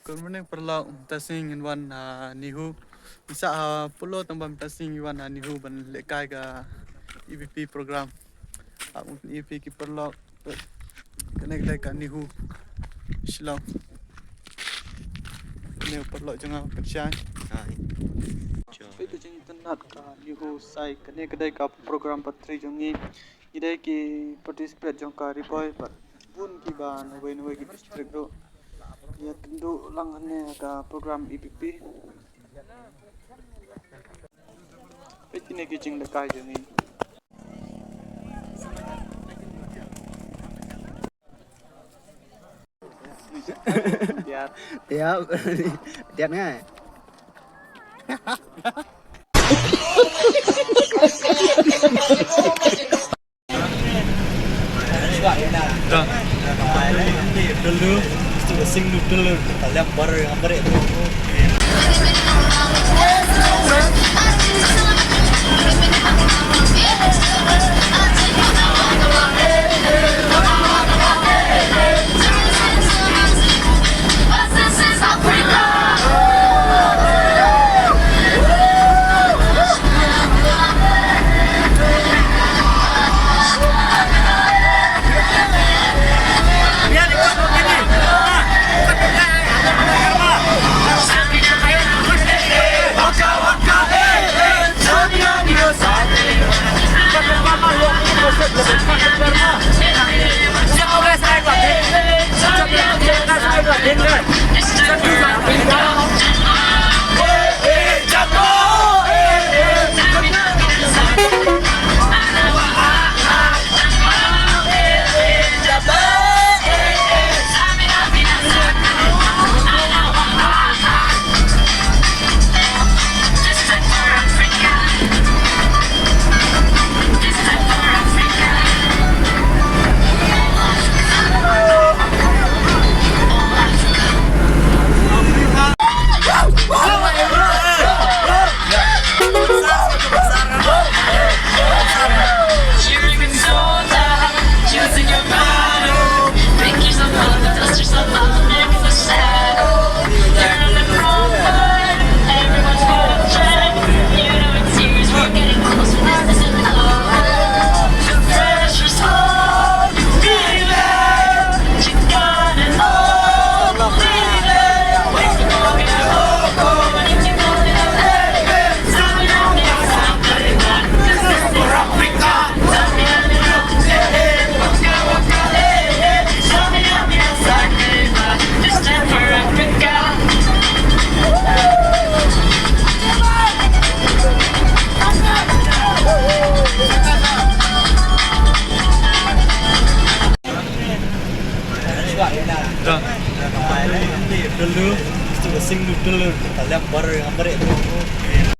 Good morning perlaw tasing in one nihu isa pulo tambam tasing iwan nihu ban lekai ga EVP program ang EVP ki perlaw connect dai ka nihu islam ne perlaw janga persian itu jeng tenat ka nihu sai connect dai ka program patri jongi idai ki participate jong ka riboy par bun ki ba noi ki district do ya tentu langane ka program EPP ini kicing dekai jengi biar Tiap tiap ngay. dulu itu sing dulu kalian baru yang beri dulu itu sing dulu kalian baru yang beri